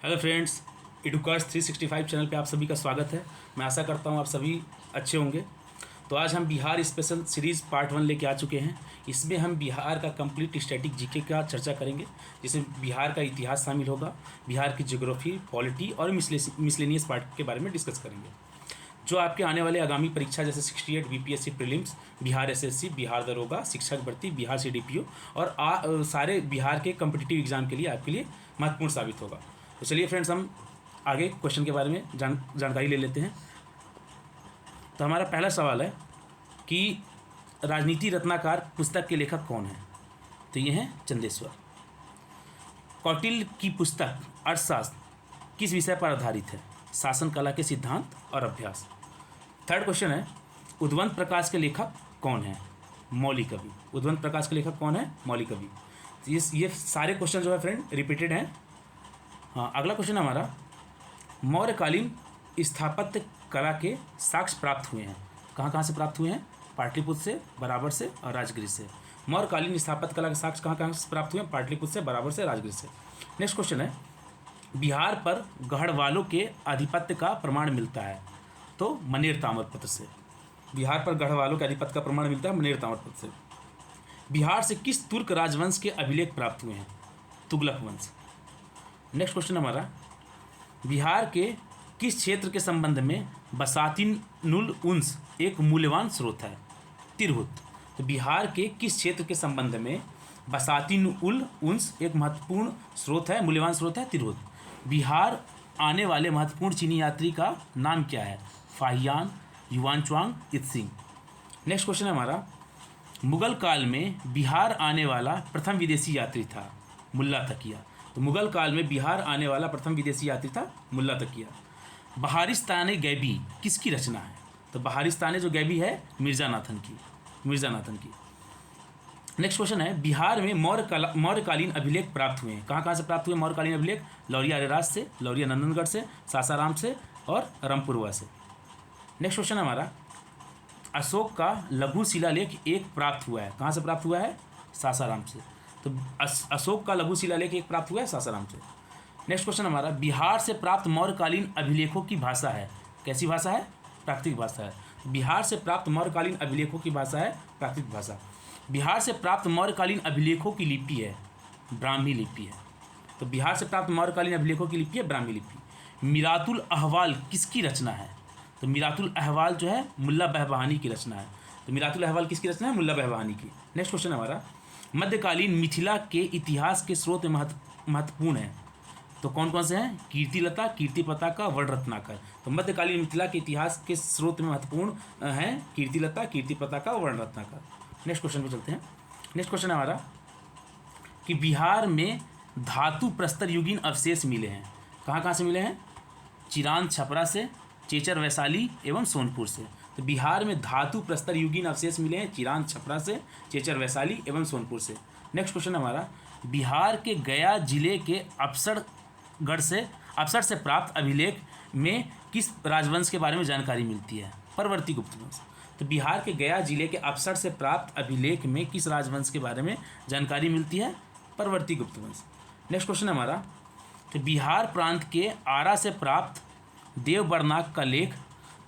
Hello friends, एडुकास्ट 365 channel पे आप सभी का स्वागत है। मैं आशा करता हूँ आप सभी अच्छे होंगे। तो आज हम बिहार स्पेशल सीरीज़ पार्ट 1 लेके आ चुके हैं। इसमें हम बिहार का कंप्लीट स्टैटिक जीके का चर्चा करेंगे, जिसमें बिहार का इतिहास शामिल होगा, बिहार की ज्योग्राफी, पॉलिटी और मिसलेनियस पार्ट के बारे में डिस्कस करेंगे, जो आपके आने वाले आगामी परीक्षा जैसे 68 BPSC prelims, Bihar SSC, Bihar दरोगा, शिक्षक भर्ती, बिहार सीडीपीओ और सारे बिहार के कम्पिटिटिव एग्जाम के लिए आपके लिए महत्वपूर्ण साबित होगा। तो चलिए फ्रेंड्स, हम आगे क्वेश्चन के बारे में जानकारी ले लेते हैं। तो हमारा पहला सवाल है कि राजनीति रत्नाकर पुस्तक के लेखक कौन हैं? तो ये हैं चंदेश्वर। कौटिल्य की पुस्तक अर्थशास्त्र किस विषय पर आधारित है? शासन कला के सिद्धांत और अभ्यास। थर्ड क्वेश्चन है, उद्वंत प्रकाश के लेखक कौन है? मौलिक कवि। उद्वंत प्रकाश के लेखक कौन है? मौलिक कवि। तो ये सारे क्वेश्चन जो है फ्रेंड रिपीटेड हैं। हाँ, अगला क्वेश्चन हमारा, मौर्यकालीन स्थापत्य कला के साक्ष्य प्राप्त हुए हैं। कहाँ कहाँ से प्राप्त हुए हैं? पाटलिपुत्र से, बराबर से और राजगीर से। मौर्यकालीन स्थापत्य कला के साक्ष्य कहाँ कहाँ से प्राप्त हुए हैं? पाटलिपुत्र से, बराबर से, राजगीर से। नेक्स्ट क्वेश्चन है, बिहार पर गढ़वालों के आधिपत्य का प्रमाण मिलता है। तो मनेर ताम्रपत्र से। बिहार पर गढ़वालों के आधिपत्य का प्रमाण मिलता है मनेर ताम्रपत्र से। बिहार से किस तुर्क राजवंश के अभिलेख प्राप्त हुए हैं? तुगलक वंश। नेक्स्ट क्वेश्चन हमारा, बिहार के किस क्षेत्र के संबंध में बसातीनुल उन्स एक मूल्यवान स्रोत है? तिरहुत। तो बिहार के किस क्षेत्र के संबंध में बसातीनुल उन्स एक महत्वपूर्ण स्रोत है, मूल्यवान स्रोत है? तिरहुत। बिहार आने वाले महत्वपूर्ण चीनी यात्री का नाम क्या है? फाहियान, युवानच्वांग, इत्सिंग। नेक्स्ट क्वेश्चन है हमारा, मुगल काल में बिहार आने वाला प्रथम विदेशी यात्री था? मुल्ला तकिया। तो मुगल काल में बिहार आने वाला प्रथम विदेशी यात्री था मुल्ला तकिया। बहारिस्तान गैबी किसकी रचना है? तो बहारिस्तान जो गैबी है मिर्ज़ानाथन की। नेक्स्ट क्वेश्चन है, बिहार में मौर्यकालीन अभिलेख प्राप्त हुए हैं। कहाँ कहाँ से प्राप्त हुए मौर्यकालीन अभिलेख? लौरिया अरेराज से, लौरिया नंदनगढ़ से, सासाराम से और रामपुरवा से। नेक्स्ट क्वेश्चन हमारा, अशोक का लघु शिलालेख एक प्राप्त हुआ है। कहाँ से प्राप्त हुआ है? सासाराम से। तो अशोक का लघु शिलालेख एक प्राप्त हुआ है सासाराम से। नेक्स्ट क्वेश्चन हमारा, बिहार से प्राप्त मौर्यकालीन अभिलेखों की भाषा है। कैसी भाषा है? प्राकृतिक भाषा है। बिहार से प्राप्त मौर्यकालीन अभिलेखों की भाषा है प्राकृतिक भाषा। बिहार से प्राप्त मौर्यकालीन अभिलेखों की लिपि है ब्राह्मी लिपि है। तो बिहार से प्राप्त मौर्यकालीन अभिलेखों की लिपि है ब्राह्मी लिपि। मिरातुल अहवाल किसकी रचना है? तो मिरातुल अहवाल जो है मुल्ला बहबहानी की रचना है। तो मिरातुल अहवाल किसकी रचना है? मुल्ला बहबहानी की। नेक्स्ट क्वेश्चन हमारा, मध्यकालीन मिथिला के इतिहास के स्रोत महत्वपूर्ण हैं। तो कौन कौन से हैं? कीर्तिलता, कीर्ति पताका, वर्ण रत्नाकर। तो मध्यकालीन मिथिला के इतिहास के स्रोत में महत्वपूर्ण हैं कीर्तिलता, कीर्ति पताका, वर्ण रत्नाकर। नेक्स्ट क्वेश्चन पे चलते हैं। नेक्स्ट क्वेश्चन हमारा, कि बिहार में धातु प्रस्तर युगीन अवशेष मिले हैं। कहाँ कहाँ से मिले हैं? चिरांद छपरा से, चेचर वैशाली एवं सोनपुर से। तो बिहार में धातु प्रस्तर युगीन अवशेष मिले हैं चिरांद छपरा से, चेचर वैशाली एवं सोनपुर से। नेक्स्ट क्वेश्चन हमारा, बिहार के गया जिले के अफसर से प्राप्त अभिलेख में किस राजवंश के बारे में जानकारी मिलती है? परवर्ती गुप्त वंश। तो बिहार के गया जिले के अफसर से प्राप्त अभिलेख में किस राजवंश के बारे में जानकारी मिलती है? परवर्ती गुप्त वंश। नेक्स्ट क्वेश्चन हमारा, तो बिहार प्रांत के आरा से प्राप्त देवबरनाक का लेख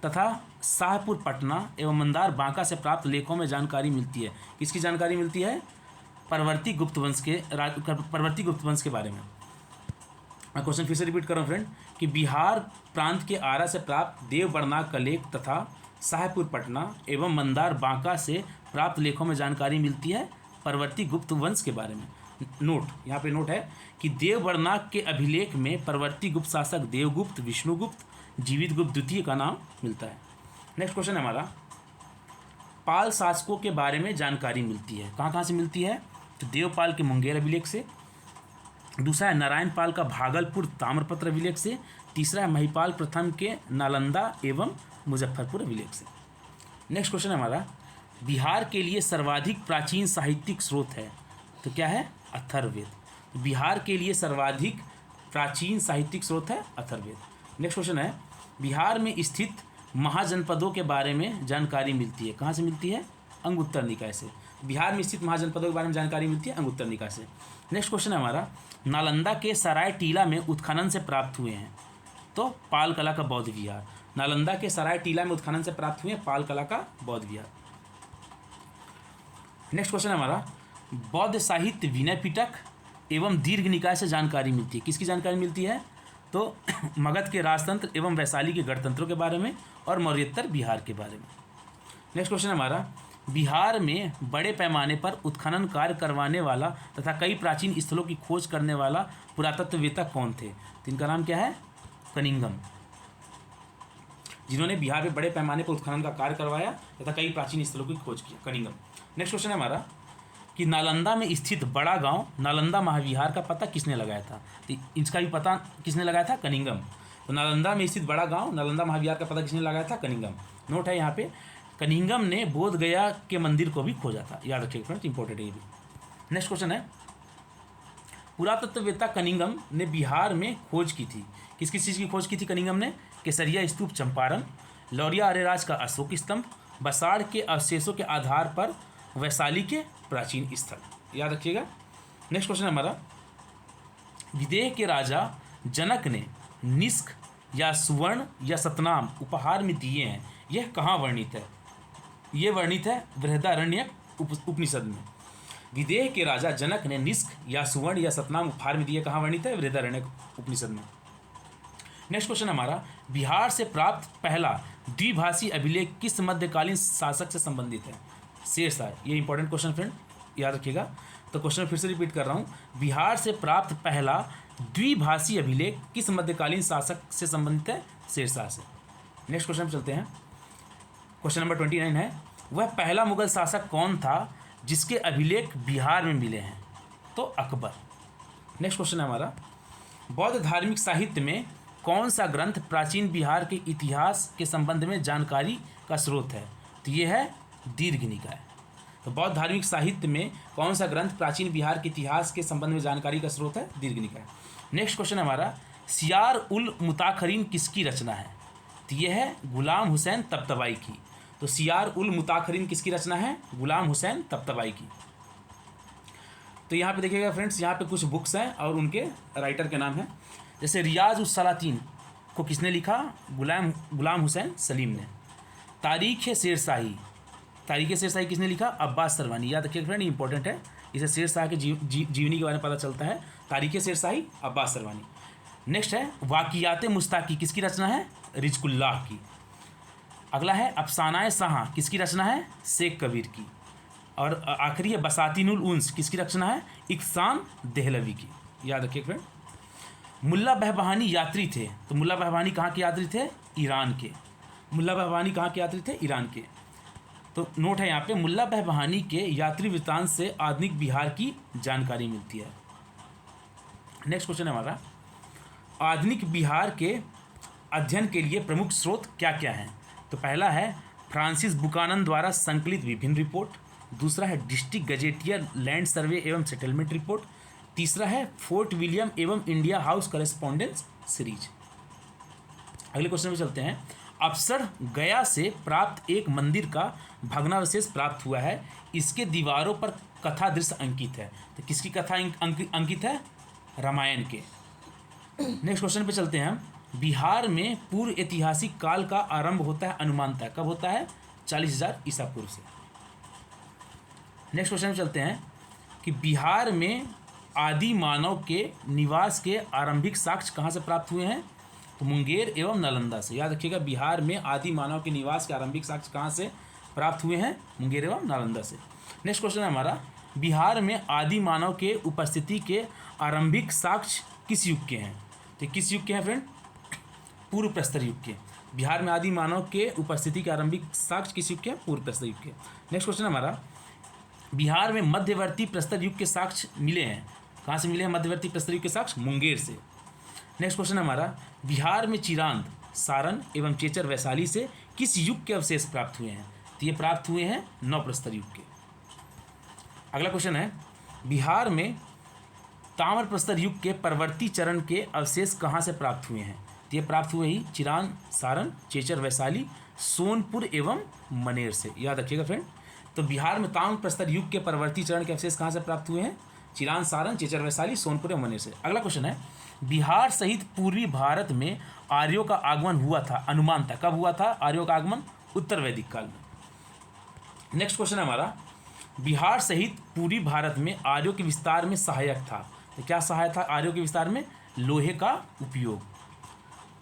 तथा शाहपुर पटना एवं मंदार बांका से प्राप्त लेखों में जानकारी मिलती है। किसकी जानकारी मिलती है? परवर्ती गुप्त वंश के बारे में। मैं क्वेश्चन फिर से रिपीट कर रहा हूँ फ्रेंड, कि बिहार प्रांत के आरा से प्राप्त देवबरनाक का लेख तथा शाहपुर पटना एवं मंदार बांका से प्राप्त लेखों में जानकारी मिलती है परवर्ती गुप्त वंश के बारे में। नोट, यहाँ पे नोट है कि देवबरनाक के अभिलेख में परवर्ती गुप्त शासक देवगुप्त, विष्णुगुप्त, जीवित गुप्त द्वितीय का नाम मिलता है। नेक्स्ट क्वेश्चन हमारा, पाल शासकों के बारे में जानकारी मिलती है। कहाँ कहाँ से मिलती है? तो देवपाल के मुंगेर अभिलेख से। दूसरा है नारायण पाल का भागलपुर ताम्रपत्र अभिलेख से। तीसरा है महिपाल प्रथम के नालंदा एवं मुजफ्फरपुर अभिलेख से। नेक्स्ट क्वेश्चन हमारा, बिहार के लिए सर्वाधिक प्राचीन साहित्यिक स्रोत है। तो क्या है? अथर्ववेद। बिहार के लिए सर्वाधिक प्राचीन साहित्यिक स्रोत है अथर्ववेद। नेक्स्ट क्वेश्चन है, बिहार में स्थित महाजनपदों के बारे में जानकारी मिलती है। कहाँ से मिलती है? अंगुत्तर निकाय से। बिहार में स्थित महाजनपदों के बारे में जानकारी मिलती है अंगुत्तरनिका से। नेक्स्ट क्वेश्चन है हमारा, नालंदा के सराय टीला में उत्खनन से प्राप्त हुए हैं, तो पाल कला का बौद्ध विहार। नालंदा के सराय टीला में उत्खनन से प्राप्त हुए हैं पाल कला का बौद्ध विहार। नेक्स्ट क्वेश्चन है हमारा, बौद्ध साहित्य विनय पिटक एवं दीर्घ निकाय से जानकारी मिलती है। किसकी जानकारी मिलती है? तो मगध के राजतंत्र एवं वैशाली के गणतंत्रों के बारे में और मौर्योत्तर बिहार के बारे में। नेक्स्ट क्वेश्चन है हमारा, बिहार में बड़े पैमाने पर उत्खनन कार्य करवाने वाला तथा कई प्राचीन स्थलों की खोज करने वाला पुरातत्ववेत्ता कौन थे? तो इनका नाम क्या है? कनिंघम, जिन्होंने बिहार में बड़े पैमाने पर उत्खनन का कार्य करवाया तथा कई प्राचीन स्थलों की खोज की, कनिंघम। नेक्स्ट क्वेश्चन है हमारा कि नालंदा में स्थित बड़ा गांव नालंदा महाविहार का पता किसने लगाया था? तो इसका भी पता किसने लगाया था? कनिंघम। तो नालंदा में स्थित बड़ा गांव नालंदा महाविहार का पता किसने लगाया था? कनिंघम। नोट है यहाँ पे, कनिंघम ने बोध गया के मंदिर को भी खोजा था, याद रखिएगा फ्रेंड्स, इंपॉर्टेंट है ये भी। नेक्स्ट क्वेश्चन है, पुरातत्ववेत्ता कनिंघम ने बिहार में खोज की थी, किस किस चीज़ की खोज की थी कनिंघम ने? केसरिया स्तूप चंपारण, लौरिया अरेराज का अशोक स्तंभ, बसाड़ के अवशेषों के आधार पर वैशाली के प्राचीन स्थल, याद रखिएगा। नेक्स्ट क्वेश्चन हमारा, विदेह के राजा जनक ने निष्क या सुवर्ण या सतनाम उपहार में दिए हैं, यह कहाँ वर्णित है? ये वर्णित है बृहदारण्यक उपनिषद में। विदेह के राजा जनक ने निष्क या सुवर्ण या सतनाम उपहार में दिए, कहाँ वर्णित है? बृहदारण्यक उपनिषद में। नेक्स्ट क्वेश्चन हमारा, बिहार से प्राप्त पहला द्विभाषी अभिलेख किस मध्यकालीन शासक से संबंधित है? शेरशाह। ये इंपॉर्टेंट क्वेश्चन फ्रेंड, याद रखिएगा। तो क्वेश्चन फिर से रिपीट कर रहा हूँ, बिहार से प्राप्त पहला द्विभाषी अभिलेख किस मध्यकालीन शासक से संबंधित है? शेरशाह से। नेक्स्ट क्वेश्चन पे चलते हैं। क्वेश्चन नंबर 29 है, वह पहला मुगल शासक कौन था जिसके अभिलेख बिहार में मिले हैं? तो अकबर। नेक्स्ट क्वेश्चन है हमारा, बौद्ध धार्मिक साहित्य में कौन सा ग्रंथ प्राचीन बिहार के इतिहास के संबंध में जानकारी का स्रोत है? तो ये है दीर्घ निकाय। तो बौद्ध धार्मिक साहित्य में कौन सा ग्रंथ प्राचीन बिहार के इतिहास के संबंध में जानकारी का स्रोत है? दीर्घ निकाय। नेक्स्ट क्वेश्चन हमारा, सियार उल मुताखरीन किसकी रचना है? तो ये है गुलाम हुसैन तब्तबाई की। तो सियार उल मुताखरीन किसकी रचना है? गुलाम हुसैन तब्तबाई की। तो यहाँ पे देखिएगा फ्रेंड्स, यहाँ पे कुछ बुक्स हैं और उनके राइटर के नाम हैं। जैसे रियाज उस सलातीन को किसने लिखा? गुलाम हुसैन सलीम ने। तारीख़ शेरशाही, तारीख़ शेरशाही किसने लिखा? अब्बास सरवानी। याद रखिएगा फ्रेंड, इंपॉर्टेंट है, इसे शेरशाह के जीवनी के बारे में पता चलता है। तारीख़ शेरशाही अब्बास सरवानी। नेक्स्ट है वाक़ियात मुस्ताकी, किसकी रचना है? रिज़कुल्लाह की। अगला है अफसानाए शाह, किसकी रचना है? शेख कबीर की। और आखिरी है बसातिनुल उन्स, किसकी रचना है? इकसाम देहलवी की। याद रखिए फ्रेंड। मुल्ला बहबहानी यात्री थे, तो मुल्ला बहबहानी कहाँ के यात्री थे? ईरान के। मुल्ला बहबहानी कहाँ के यात्री थे? ईरान के। तो नोट है यहाँ पे, मुल्ला बहबहानी के यात्री वृत्तांत से आधुनिक बिहार की जानकारी मिलती है। नेक्स्ट क्वेश्चन है हमारा, आधुनिक बिहार के अध्ययन के लिए प्रमुख स्रोत क्या क्या हैं? तो पहला है फ्रांसिस बुकानन द्वारा संकलित विभिन्न रिपोर्ट, दूसरा है डिस्ट्रिक्ट गजेटियर लैंड सर्वे एवं सेटलमेंट रिपोर्ट, तीसरा है फोर्ट विलियम एवं इंडिया हाउस करेस्पॉन्डेंस सीरीज। अगले क्वेश्चन में चलते हैं। अफसर गया से प्राप्त एक मंदिर का भग्नावशेष प्राप्त हुआ है, इसके दीवारों पर कथा दृश्य अंकित है। तो किसकी कथा अंकित है? रामायण के। नेक्स्ट क्वेश्चन पे चलते हैं हम। बिहार में पूर्व ऐतिहासिक काल का आरंभ होता है अनुमानतः कब होता है? 40,000 ईसा पूर्व से। नेक्स्ट क्वेश्चन पे चलते हैं कि बिहार में आदि मानव के निवास के आरंभिक साक्ष्य कहाँ से प्राप्त हुए हैं? तो मुंगेर एवं नालंदा से। याद रखिएगा, बिहार में आदि मानव के निवास के आरंभिक साक्ष्य कहाँ से प्राप्त हुए हैं? मुंगेर एवं नालंदा से। नेक्स्ट क्वेश्चन है हमारा, बिहार में आदि मानव के उपस्थिति के आरंभिक साक्ष्य किस युग के हैं? तो किस युग के हैं फ्रेंड? पूर्व प्रस्तर युग के। बिहार में आदि मानव के उपस्थिति के आरंभिक साक्ष्य किस युग के हैं? पूर्व प्रस्तर युग के। नेक्स्ट क्वेश्चन हमारा, बिहार में मध्यवर्ती प्रस्तर युग के साक्ष्य मिले हैं, कहाँ से मिले हैं मध्यवर्ती प्रस्तर युग के साक्ष्य? मुंगेर से। नेक्स्ट क्वेश्चन हमारा, बिहार में चिरांद, सारण एवं चेचर वैशाली से किस युग के अवशेष प्राप्त हुए हैं? तो ये प्राप्त हुए हैं नवप्रस्तर युग के। अगला क्वेश्चन है, बिहार में ताम्र प्रस्तर युग के परवर्ती चरण के अवशेष कहाँ से प्राप्त हुए हैं? तो ये प्राप्त हुए ही चिरांद, सारण, चेचर वैशाली, सोनपुर एवं मनेर से। याद रखिएगा फ्रेंड। तो बिहार में ताम्र प्रस्तर युग के परवर्ती चरण के अवशेष कहाँ से प्राप्त हुए हैं? चिरान, सारण, चेचर वैशाली, सोनपुर एवं मनेर से। अगला क्वेश्चन है, बिहार सहित पूर्वी भारत में आर्यों का आगमन हुआ था, अनुमान था, कब हुआ था आर्यों का आगमन? उत्तर वैदिक काल में। नेक्स्ट क्वेश्चन है हमारा, बिहार सहित पूर्वी भारत में आर्यों के विस्तार में सहायक था, तो क्या सहायक था आर्यों के विस्तार में? लोहे का उपयोग।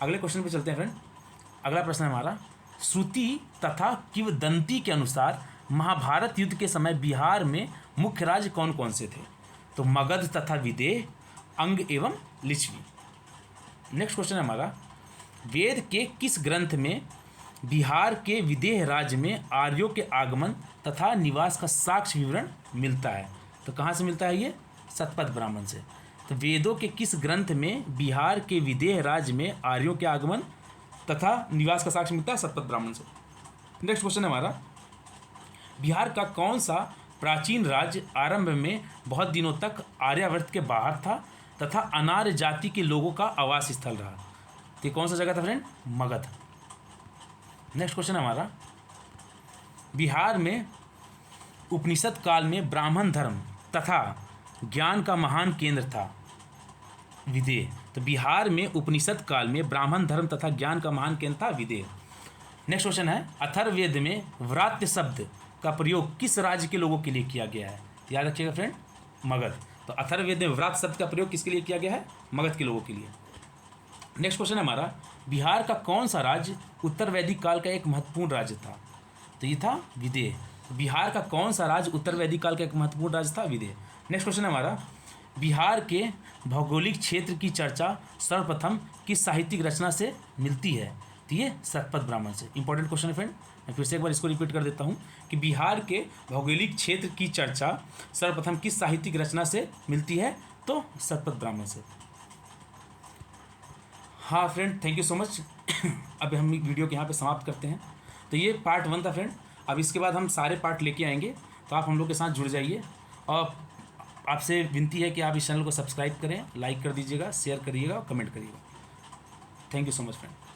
अगले क्वेश्चन पे चलते हैं फ्रेंड। अगला प्रश्न है हमारा, श्रुति तथा किंवदंती के अनुसार महाभारत युद्ध के समय बिहार में मुख्य राज्य कौन कौन से थे? तो मगध तथा विदेह, अंग एवं लिच्छवी। नेक्स्ट क्वेश्चन है हमारा, वेद के किस ग्रंथ में बिहार के विदेह राज्य में आर्यों के आगमन तथा निवास का साक्ष्य विवरण मिलता है? तो कहाँ से मिलता है ये? शतपथ ब्राह्मण से। तो वेदों के किस ग्रंथ में बिहार के विदेह राज्य में आर्यों के आगमन तथा निवास का साक्ष्य मिलता है? शतपथ ब्राह्मण से। नेक्स्ट क्वेश्चन है हमारा, बिहार का कौन सा प्राचीन राज्य आरंभ में बहुत दिनों तक आर्यावर्त के बाहर था तथा अनार्य जाति के लोगों का आवास स्थल रहा? तो ये कौन सा जगह था फ्रेंड? मगध। नेक्स्ट क्वेश्चन है हमारा, बिहार में उपनिषद काल में ब्राह्मण धर्म तथा ज्ञान का महान केंद्र था, विदेह। तो बिहार में उपनिषद काल में ब्राह्मण धर्म तथा ज्ञान का महान केंद्र था, विदेह। नेक्स्ट क्वेश्चन है, अथर्ववेद में व्रात्य शब्द का प्रयोग किस राज्य के लोगों के लिए किया गया है? याद रखिएगा फ्रेंड, मगध। तो अथर्ववेद में व्रात्य शब्द का प्रयोग किसके लिए किया गया है? मगध के लोगों के लिए। नेक्स्ट क्वेश्चन है हमारा, बिहार का कौन सा राज्य उत्तर वैदिक काल का एक महत्वपूर्ण राज्य था? तो ये था विदेह। बिहार का कौन सा राज्य उत्तर वैदिक काल का एक महत्वपूर्ण राज्य था? विदेह। नेक्स्ट क्वेश्चन है हमारा, बिहार के भौगोलिक क्षेत्र की चर्चा सर्वप्रथम किस साहित्यिक रचना से मिलती है? तो ये शतपथ ब्राह्मण से। इंपॉर्टेंट क्वेश्चन है फ्रेंड, मैं फिर से एक बार इसको रिपीट कर देता हूँ कि बिहार के भौगोलिक क्षेत्र की चर्चा सर्वप्रथम किस साहित्यिक रचना से मिलती है? तो शतपथ ब्राह्मण से। हाँ friend, thank you so much. अब हम वीडियो को यहाँ पे समाप्त करते हैं। तो ये पार्ट 1 था फ्रेंड। अब इसके बाद हम सारे पार्ट लेके आएंगे, तो आप हम लोग के साथ जुड़ जाइए। और आपसे विनती है कि आप इस चैनल को सब्सक्राइब करें, लाइक कर दीजिएगा, शेयर करिएगा और कमेंट करिएगा। Thank you so much friend.